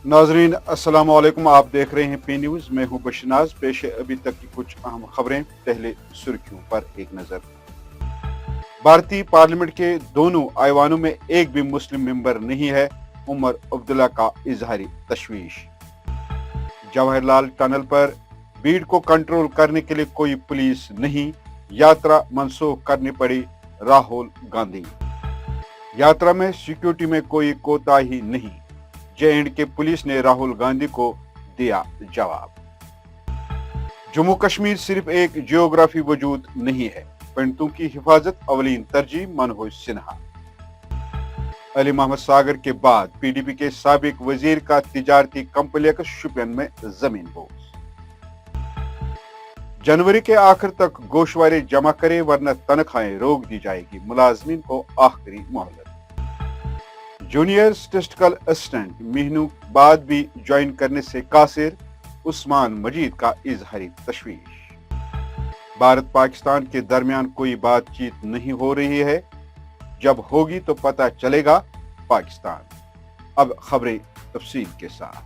नाजरीन अस्सलाम वालेकुम, आप देख रहे हैं पी न्यूज। मैं हूं बशनाज। पेश है अभी तक की कुछ अहम खबरें। पहले सुर्खियों पर एक नजर। भारतीय पार्लियामेंट के दोनों ऐवानों में एक भी मुस्लिम मेंबर नहीं है, उमर अब्दुल्ला का इजहारी तशवीश। जवाहरलाल टनल पर भीड़ को कंट्रोल करने के लिए कोई पुलिस नहीं, यात्रा मनसूख करनी पड़ी राहुल गांधी। यात्रा में सिक्योरिटी में कोई कोताही नहीं, जे.एंड.के पुलिस ने राहुल गांधी को दिया जवाब। जम्मू कश्मीर सिर्फ एक जियोग्राफी वजूद नहीं है, पंडितों की हिफाजत अवलीन तरजीह मनोज सिन्हा। अली मोहम्मद सागर के बाद पीडीपी के साबिक वजीर का तिजारती कम्प्लेक्स शुपियन में जमीन बोझ। जनवरी के आखिर तक गोशवारे जमा करे वरना तनख्वाहें रोक दी जाएगी, मुलाजमीन को आखिरी मोहलत। जूनियर स्टेटिस्टिकल असिस्टेंट महीनों बाद भी ज्वाइन करने से कासिर, उस्मान मजीद का इजहारी तशवीश। भारत पाकिस्तान के दरमियान कोई बातचीत नहीं हो रही है, जब होगी तो पता चलेगा पाकिस्तान। अब खबरें तफसील के साथ।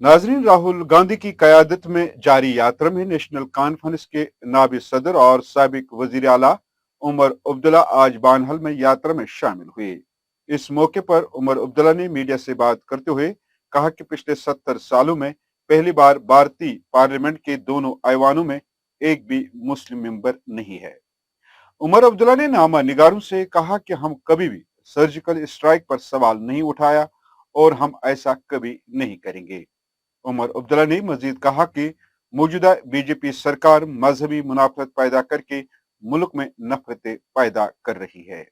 नाजरीन, राहुल गांधी की कयादत में जारी यात्रा में नेशनल कॉन्फ्रेंस के नायब सदर और साबिक वजीर आला उमर अब्दुल्ला आज बानहल में यात्रा में शामिल हुए। इस मौके पर उमर अब्दुल्ला ने मीडिया से बात करते हुए कहा कि पिछले 70 सालों में पहली बार भारतीय पार्लियामेंट के दोनों ऐवानों में एक भी मुस्लिम मेंबर नहीं है। उमर अब्दुल्ला ने नामा निगारों से कहा कि हम कभी भी सर्जिकल स्ट्राइक पर सवाल नहीं उठाया और हम ऐसा कभी नहीं करेंगे। उमर अब्दुल्ला ने मजीद कहा कि मौजूदा बीजेपी सरकार मजहबी मुनाफरत पैदा करके मुल्क में नफरतें पैदा कर रही है।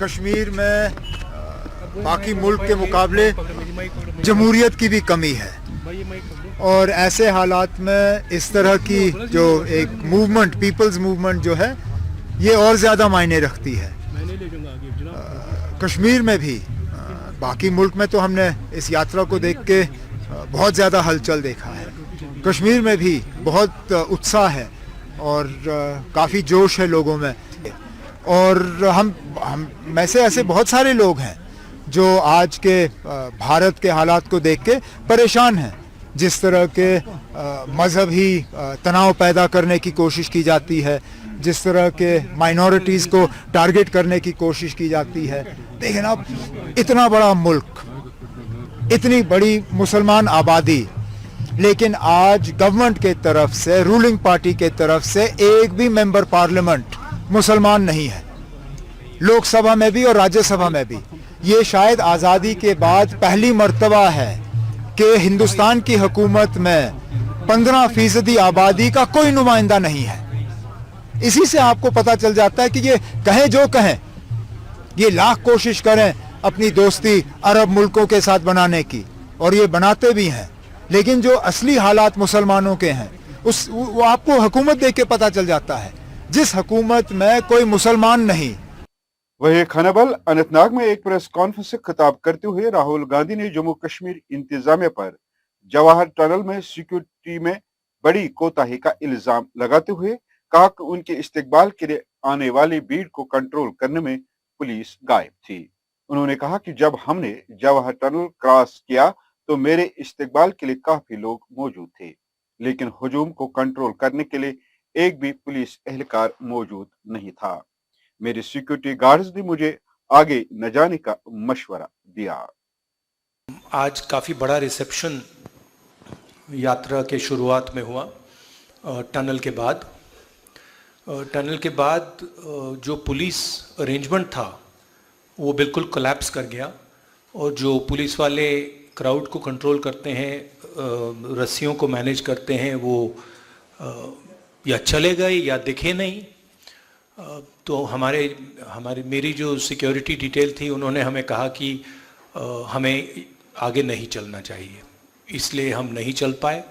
कश्मीर में बाकी मुल्क के मुकाबले जमहूरियत की भी कमी है और ऐसे हालात में इस तरह की जो एक मूवमेंट, पीपल्स मूवमेंट जो है, ये और ज़्यादा मायने रखती है। कश्मीर में भी बाकी मुल्क में तो हमने इस यात्रा को देख के बहुत ज़्यादा हलचल देखा है, कश्मीर में भी बहुत उत्साह है और काफ़ी जोश है लोगों में। और हम में से ऐसे बहुत सारे लोग हैं जो आज के भारत के हालात को देख के परेशान हैं। जिस तरह के मजहबी तनाव पैदा करने की कोशिश की जाती है, जिस तरह के माइनॉरिटीज़ को टारगेट करने की कोशिश की जाती है। देखें ना, इतना बड़ा मुल्क, इतनी बड़ी मुसलमान आबादी, लेकिन आज गवर्नमेंट के तरफ से, रूलिंग पार्टी के तरफ से एक भी मेंबर पार्लियामेंट मुसलमान नहीं है, लोकसभा में भी और राज्यसभा में भी। ये शायद आज़ादी के बाद पहली मर्तबा है कि हिंदुस्तान की हुकूमत में 15% आबादी का कोई नुमाइंदा नहीं है। इसी से आपको पता चल जाता है कि ये कहें जो कहें, ये लाख कोशिश करें अपनी दोस्ती अरब मुल्कों के साथ बनाने की, और ये बनाते भी हैं, लेकिन जो असली हालात मुसलमानों के हैं वो आपको हुकूमत देख के पता चल जाता है। जिस हुकूमत में कोई मुसलमान नहीं। वही खनबल अनंतनाग में एक प्रेस कॉन्फ्रेंस से खिताब करते हुए राहुल गांधी ने जम्मू कश्मीर इंतजामिया पर जवाहर टनल में सिक्योरिटी में बड़ी कोताही का इल्जाम लगाते हुए कहा कि उनके इस्तेकबाल के लिए आने वाली भीड़ को कंट्रोल करने में पुलिस गायब थी। उन्होंने कहा कि जब हमने जवाहर टनल क्रॉस किया तो मेरे इस्तेकबाल के लिए काफी लोग मौजूद थे, लेकिन हुजूम को कंट्रोल करने के लिए एक भी पुलिस एहलकार मौजूद नहीं था। मेरे सिक्योरिटी गार्ड्स ने मुझे आगे न जाने का मशवरा दिया। आज काफ़ी बड़ा रिसेप्शन यात्रा के शुरुआत में हुआ टनल के बाद। जो पुलिस अरेंजमेंट था वो बिल्कुल कोलैप्स कर गया, और जो पुलिस वाले क्राउड को कंट्रोल करते हैं, रस्सियों को मैनेज करते हैं, वो या चले गए या दिखे नहीं। तो मेरी जो सिक्योरिटी डिटेल थी, उन्होंने हमें कहा कि हमें आगे नहीं चलना चाहिए, इसलिए हम नहीं चल पाए।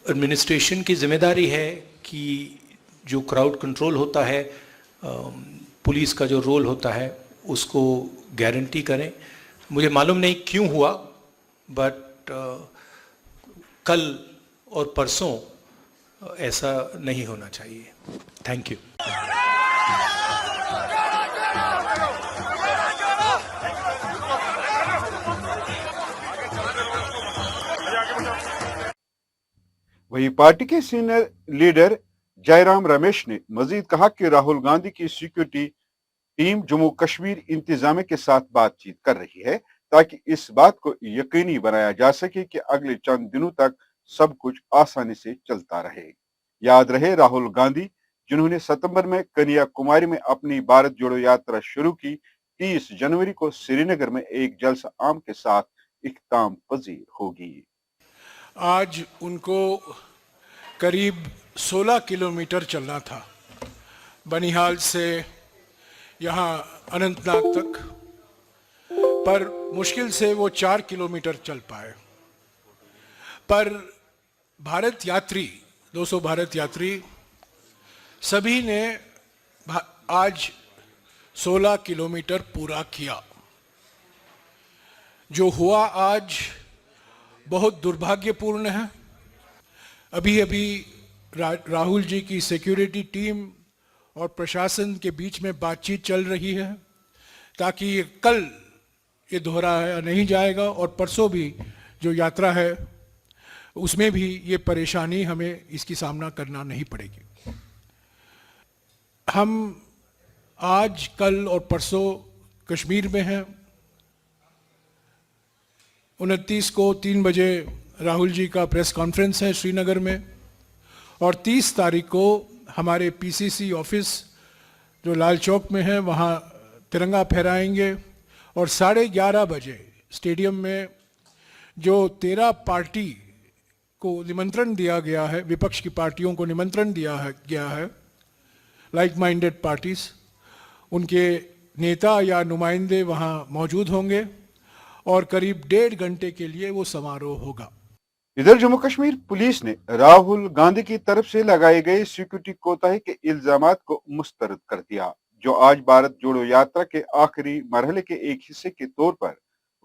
एडमिनिस्ट्रेशन की जिम्मेदारी है कि जो क्राउड कंट्रोल होता है, पुलिस का जो रोल होता है, उसको गारंटी करें। मुझे मालूम नहीं क्यों हुआ, बट कल और परसों ऐसा नहीं होना चाहिए। Thank you. वहीं पार्टी के सीनियर लीडर जयराम रमेश ने मजीद कहा कि राहुल गांधी की सिक्योरिटी टीम जम्मू कश्मीर इंतजामिया के साथ बातचीत कर रही है ताकि इस बात को यकीनी बनाया जा सके कि अगले चंद दिनों तक सब कुछ आसानी से चलता रहे। याद रहे, राहुल गांधी जिन्होंने सितंबर में कन्याकुमारी में अपनी भारत जोड़ो यात्रा शुरू की, 30 जनवरी को श्रीनगर में एक जलसा आम के साथ इख्तिताम पजीर होगी। आज उनको करीब 16 किलोमीटर चलना था, बनिहाल से यहाँ अनंतनाग तक, पर मुश्किल से वो 4 किलोमीटर चल पाए। पर भारत यात्री 200 भारत यात्री सभी ने आज 16 किलोमीटर पूरा किया। जो हुआ आज बहुत दुर्भाग्यपूर्ण है। अभी अभी राहुल जी की सिक्योरिटी टीम और प्रशासन के बीच में बातचीत चल रही है ताकि ये कल ये दोहराया नहीं जाएगा और परसों भी जो यात्रा है उसमें भी ये परेशानी हमें इसकी सामना करना नहीं पड़ेगी। हम आज कल और परसों कश्मीर में हैं। 29 को 3 बजे राहुल जी का प्रेस कॉन्फ्रेंस है श्रीनगर में और 30 तारीख को हमारे पीसीसी ऑफिस जो लाल चौक में है वहाँ तिरंगा फहराएंगे और 11:30 बजे स्टेडियम में जो 13 पार्टी को निमंत्रण दिया गया है, विपक्ष की पार्टियों को निमंत्रण गया है, लाइक माइंडेड पार्टीज, उनके नेता या नुमाइंदे वहाँ मौजूद होंगे और करीब 1.5 घंटे के लिए वो समारोह होगा। इधर जम्मू कश्मीर पुलिस ने राहुल गांधी की तरफ से लगाए गए सिक्योरिटी कोताही के इल्जामात को मुस्तरद कर दिया, जो आज भारत जोड़ो यात्रा के आखिरी मरहले के एक हिस्से के तौर पर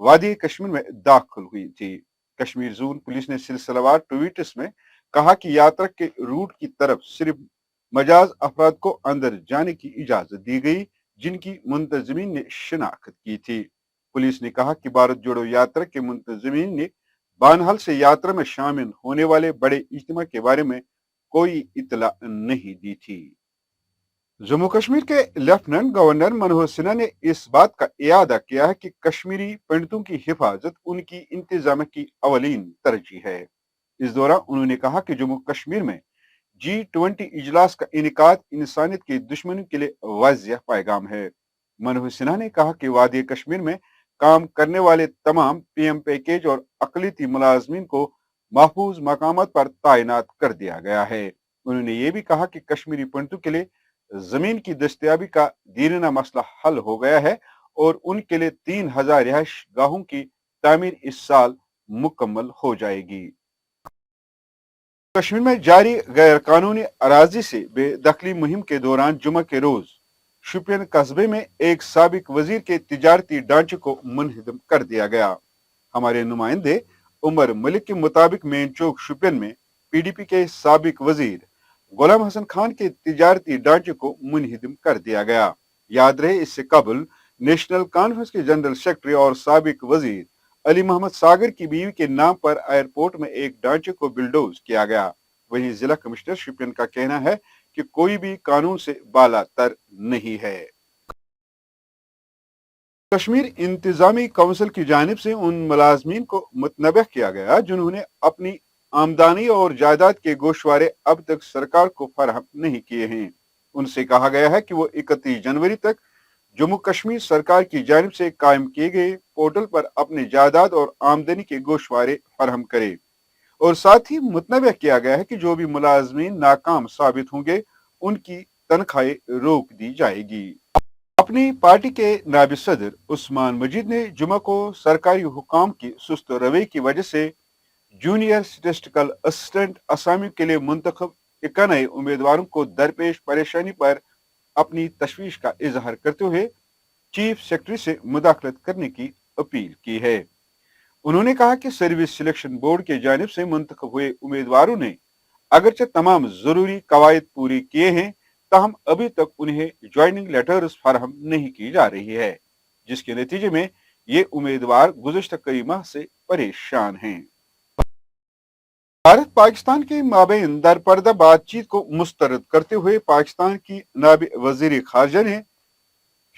वादी कश्मीर में दाखिल हुई थी। कश्मीर जोन पुलिस ने सिलसिलेवार ट्वीट्स में कहा कि यात्रा के रूट की तरफ सिर्फ मजाज अफराद को अंदर जाने की इजाजत दी गई जिनकी मुंतजमीन ने शिनाख्त की थी। पुलिस ने कहा कि भारत जोड़ो यात्रा के मुंतजमीन ने बानहल से यात्रा में शामिल होने वाले बड़े इज्तिमा के बारे में कोई इतला नहीं दी थी। जम्मू कश्मीर के लेफ्टिनेंट गवर्नर मनोहर सिन्हा ने इस बात का इयादा किया है कि कश्मीरी पंडितों की हिफाजत उनकी इंतजामिया की अवलीन तरजीह है। इस दौरान उन्होंने कहा कि जम्मू कश्मीर में G20 इजलास का इनेकाद इंसानियत की दुश्मनी के लिए वाज़िह पैगाम है। मनोहर सिन्हा ने कहा कि वादी कश्मीर में काम करने वाले तमाम पीएम पैकेज और अकलियती मुलाजमीन को महफूज मकामात पर तैनात कर दिया गया है। उन्होंने ये भी कहा कि कश्मीरी पंडितों के लिए जमीन की दस्तयाबी का दीराना मसला हल हो गया है और उनके लिए 3000 रिहाइश गाहों की तामीर इस साल मुकम्मल हो जाएगी। कश्मीर में जारी गैर कानूनी अराजी से बेदखली मुहिम के दौरान जुमा के रोज शुपियन कस्बे में एक साबिक वजीर के तिजारती ढांचे को मुनहदम कर दिया गया। हमारे नुमाइंदे उमर मलिक के मुताबिक मेन चौक शुपियन में पीडीपी के साबिक वजीर गुलाम हसन खान के तिजारती ढांचे को मुनहदम कर दिया गया। याद रहे, इससे कबल नेशनल कॉन्फ्रेंस के जनरल सेक्रेटरी और साबिक वजीर अली मोहम्मद सागर की बीवी के नाम पर एयरपोर्ट में एक ढांचे को बिल्डोज किया गया। वहीं जिला कमिश्नर शुपियन का कहना है कि कोई भी कानून से बालातर नहीं है। कश्मीर इंतजामी काउंसिल की जानिब से उन मुलाजमीन को मुतनबह किया गया जिन्होंने अपनी आमदनी और जायदाद के गोशवारे अब तक सरकार को फराहम नहीं किए हैं। उनसे कहा गया है कि वो 31 जनवरी तक जम्मू कश्मीर सरकार की जानिब से कायम किए गए पोर्टल पर अपने जायदाद और आमदनी के गोशवारे फराहम करे और साथ ही मुतनबह किया गया है कि जो भी मुलाजमीन नाकाम साबित होंगे उनकी तनख्वाहें रोक दी जाएगी। अपनी पार्टी के नायब सदर उस्मान मजीद ने जुमा को सरकारी हुकाम की सुस्त रवैये की वजह से जूनियर स्टैटिस्टिकल असिस्टेंट असामी के लिए मुंतखब 91 उम्मीदवारों को दरपेश परेशानी पर अपनी तशवीश का इजहार करते हुए चीफ सेक्रेटरी से मुदाखलत करने की अपील की है। उन्होंने कहा कि सर्विस सिलेक्शन बोर्ड के जानिब से मुंतखब हुए उम्मीदवारों ने अगरचे तमाम जरूरी कवायद पूरी किए हैं, ताहम अभी तक उन्हें ज्वाइनिंग लेटर्स फराहम नहीं की जा रही है, जिसके नतीजे में ये उम्मीदवार गुज़श्ता कई माह से परेशान हैं। भारत पाकिस्तान के माबैन दरपर्दा बातचीत को मुस्तरद करते हुए पाकिस्तान की नायब वजीर खारजा ने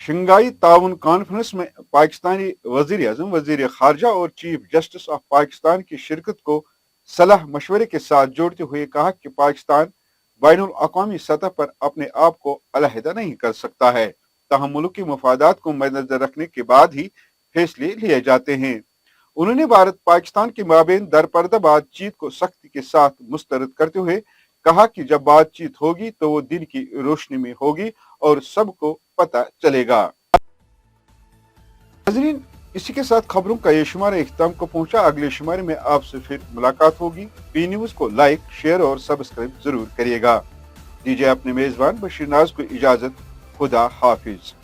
शंघाई ताउन कॉन्फ्रेंस में पाकिस्तानी वजीर आजम, वजीर खारजा और चीफ जस्टिस ऑफ पाकिस्तान की शिरकत को सलाह मशवरे के साथ जोड़ते हुए कहा कि पाकिस्तान बैनुल अक़वामी सतह पर अपने आप को अलहदा नहीं कर सकता है, ताहम मुल्क के मफादात को मद्देनजर रखने के बाद ही फैसले लिए जाते हैं। उन्होंने भारत पाकिस्तान के माबैन दरपर्दा बातचीत को सख्ती के साथ मुस्तरद करते हुए कहा कि जब बातचीत होगी तो वो दिन की रोशनी में होगी और सबको पता चलेगा। नाज़रीन, इसी के साथ खबरों का ये शुमारा इख्तिताम को पहुंचा। अगले शुमारे में आपसे फिर मुलाकात होगी। पी न्यूज को लाइक, शेयर और सब्सक्राइब जरूर करिएगा। दीजिए अपने मेजबान बशीर नाज को इजाजत। खुदा हाफिज।